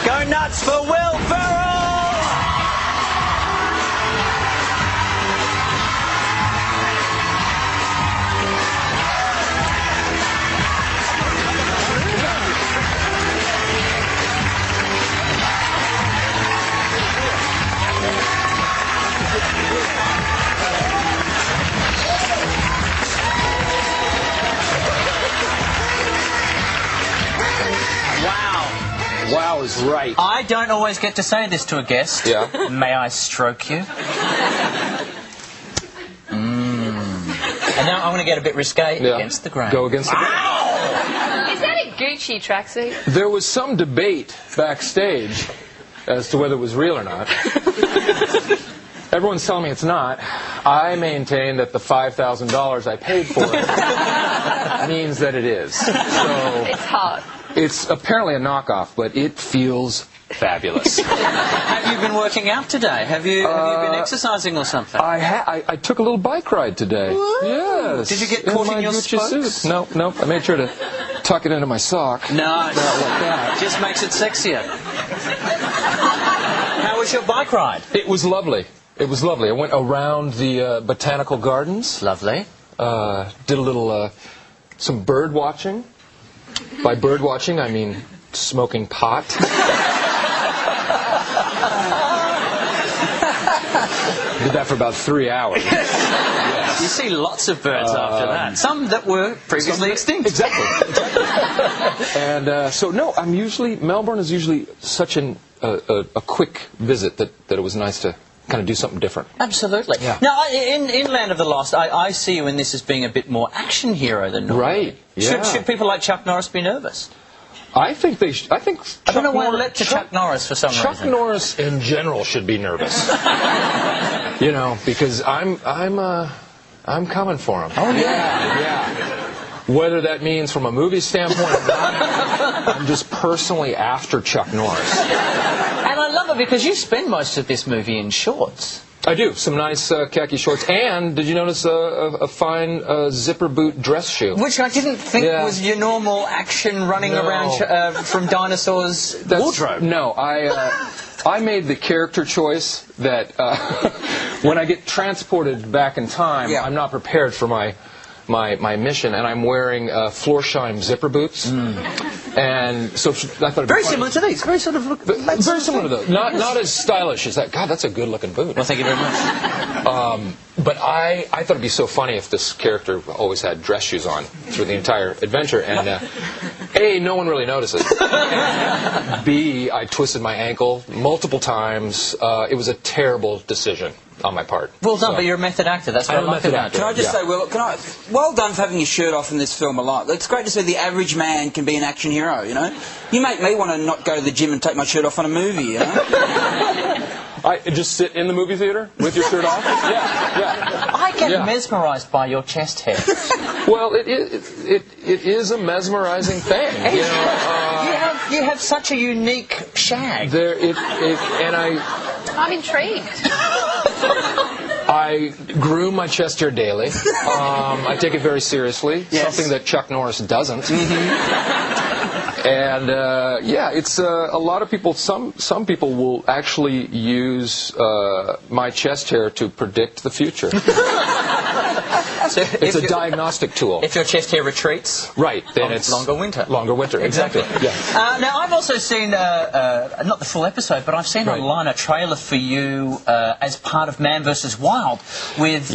Go nuts for Will Ferrell! Wow is right. I don't always get to say this to a guest. Yeah. May I stroke you? And now I'm going to get a bit risque against the grain. Go against the grain. Is that a Gucci tracksuit? There was some debate backstage as to whether it was real or not. Everyone's telling me it's not. I maintain that the $5,000 I paid for it means that it is. So It's hot. it's apparently a knockoff, but it feels fabulous. Have you been working out today? Have you been exercising or something? I took a little bike ride today. Woo! Yes. Did you get caught in your Gucci spokes? suit. Nope. I made sure to tuck it into my sock. No, just makes it sexier. How was your bike ride? It was lovely. I went around the botanical gardens. Lovely. Did a little some bird watching. By bird watching, I mean smoking pot. Did that for about 3 hours. Yes. You see lots of birds after that. Some that were previously extinct. Exactly. And so, no, Melbourne is usually such a quick visit that it was nice to kind of do something different. Absolutely. Yeah. Now, in Land of the Lost, I see you in this as being a bit more action hero than normal. Right. Yeah. Should people like Chuck Norris be nervous? I think they. I don't know why I leapt to Chuck Norris for some reason. Chuck Norris in general should be nervous. Because I'm coming for him. Oh Yeah. Whether that means from a movie standpoint or not, I'm just personally after Chuck Norris. And I love it because you spend most of this movie in shorts. I do. Some nice khaki shorts. And did you notice a fine zipper boot dress shoe? Which I didn't think was your normal action running around from dinosaurs wardrobe. No, I made the character choice that when I get transported back in time, I'm not prepared for my mission, and I'm wearing Florsheim zipper boots. And so I thought it'd be Very funny. similar to these. Very similar to those. Not as stylish as that. God, that's a good-looking boot. Well, thank you very much. But I thought it'd be so funny if this character always had dress shoes on through the entire adventure. And A, no one really notices. And B, I twisted my ankle multiple times. It was a terrible decision on my part. Well done, but you're a method actor. That's what I like about it. Can I just say, well done for having your shirt off in this film a lot. It's great to see the average man can be an action hero, You make me want to not go to the gym and take my shirt off on a movie, I just sit in the movie theater with your shirt off? Yeah. I get mesmerized by your chest hair. Well, it is a mesmerizing thing. You have such a unique shag. I'm intrigued. I groom my chest hair daily. I take it very seriously, something that Chuck Norris doesn't. And it's a lot of people. Some people will actually use my chest hair to predict the future. So it's a diagnostic tool. If your chest hair retreats, right, then it's longer winter. Longer winter, exactly. Yeah. Now I've also seen not the full episode, but I've seen online a trailer for you as part of Man vs. Wild with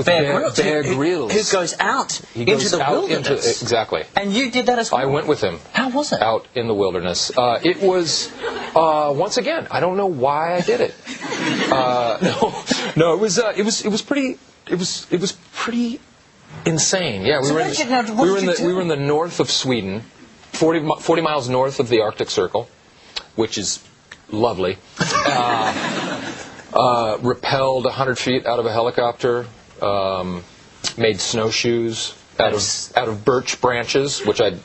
Bear Grylls, who goes out into the wilderness. Exactly. And you did that as well. I went with him. How was it? Out in the wilderness. It was once again. I don't know why I did it. No. It was pretty. It was pretty insane. Yeah, we were in the north of Sweden, 40 miles north of the Arctic Circle, which is lovely. Rappelled 100 feet out of a helicopter. Made snowshoes out of birch branches, which I'd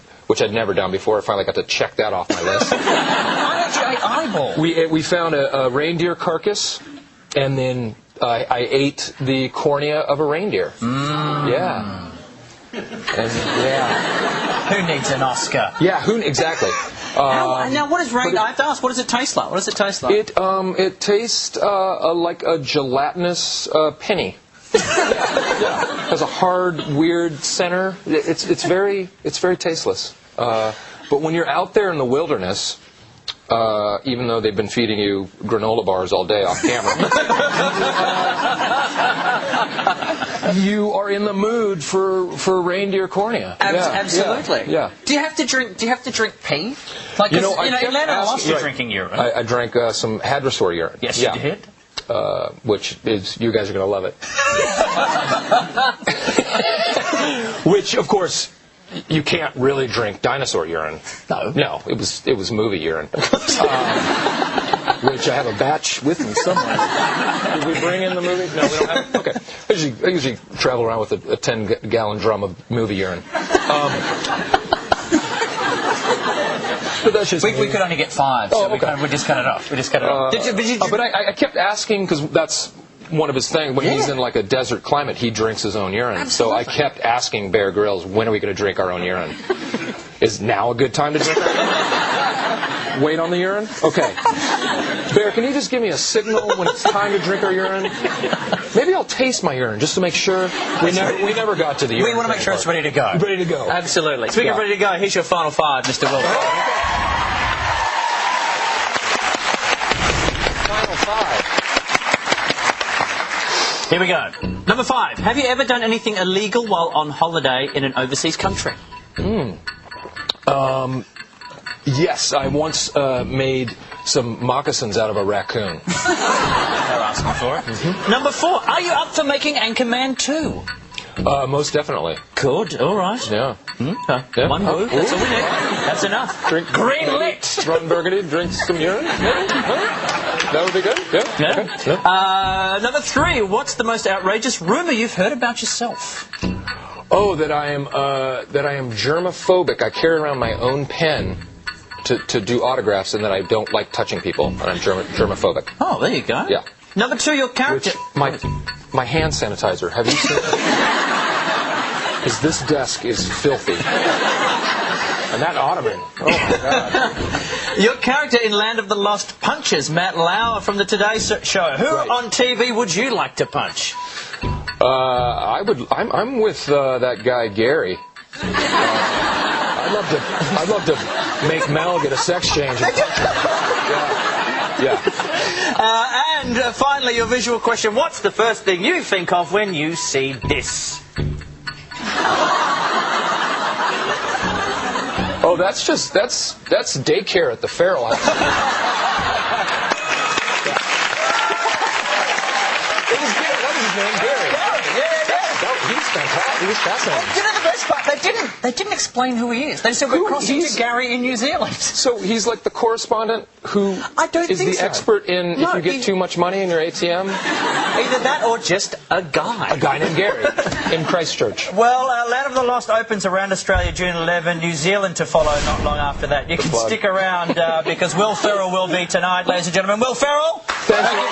never done before. I finally got to check that off my list. We found a reindeer carcass, and then I ate the cornea of a reindeer. Yeah. And, Who needs an Oscar? Yeah, exactly. Now, what is rain? I have to ask, what does it taste like? What does it taste like? It tastes like a gelatinous penny. Yeah. Has a hard, weird center. It's very tasteless. But when you're out there in the wilderness, even though they've been feeding you granola bars all day off camera, you are in the mood for reindeer cornea. Absolutely. Yeah. Do you have to drink pee? Like, you know, Atlanta lost you drinking urine. I drank some hadrosaur urine. Yes, you did. Which is, you guys are going to love it. Which, of course, you can't really drink dinosaur urine. No, it was movie urine. Which I have a batch with me somewhere. Did we bring in the movie? No, we don't have it. Okay. I usually travel around with a 10-gallon drum of movie urine. But that's just we could only get 5, so we just cut it off. But I kept asking, because that's one of his things. When he's in like a desert climate, he drinks his own urine. Absolutely. So I kept asking Bear Grylls, when are we going to drink our own urine? Is now a good time to drink our urine? Wait on the urine? Okay. Bear, can you just give me a signal when it's time to drink our urine? Maybe I'll taste my urine just to make sure. We never got to the urine. We want to make sure it's ready to go. Ready to go. Absolutely. Speaking of ready to go, here's your final 5, Mr. Will. Final 5. Here we go. Number 5. Have you ever done anything illegal while on holiday in an overseas country? Yes, I once made some moccasins out of a raccoon. They're asking for it. Number 4. Are you up for making Anchorman 2? Most definitely. Good. All right. Yeah. Yeah. One move. That's all we need. That's enough. Green lit. Ron Burgundy drinks some urine. That would be good. Yeah. Okay. Number 3. What's the most outrageous rumor you've heard about yourself? Oh, that I am germophobic. I carry around my own pen to do autographs, and that I don't like touching people, and I'm germophobic. Oh, there you go. Yeah. Number 2, your character. My hand sanitizer. Have you seen it? Because this desk is filthy. And that ottoman. Oh my God. Your character in Land of the Lost punches Matt Lauer from the Today Show. Who on TV would you like to punch? I'm with that guy Gary. I'd love to make Mel get a sex change. Yeah. And finally, your visual question. What's the first thing you think of when you see this? Oh, that's daycare at the Ferrell house. It was good. What was his name? Gary. He's fantastic. He was fascinating. You know the best part? They didn't explain who he is. They said we're crossing to Gary in New Zealand. So he's like the correspondent who is the expert in if you get too much money in your ATM? Either that or just a guy. A guy named Gary in Christchurch. Well, Land of the Lost opens around Australia June 11. New Zealand to follow not long after that. You can stick around because Will Ferrell will be tonight, ladies and gentlemen. Will Ferrell! Thank you.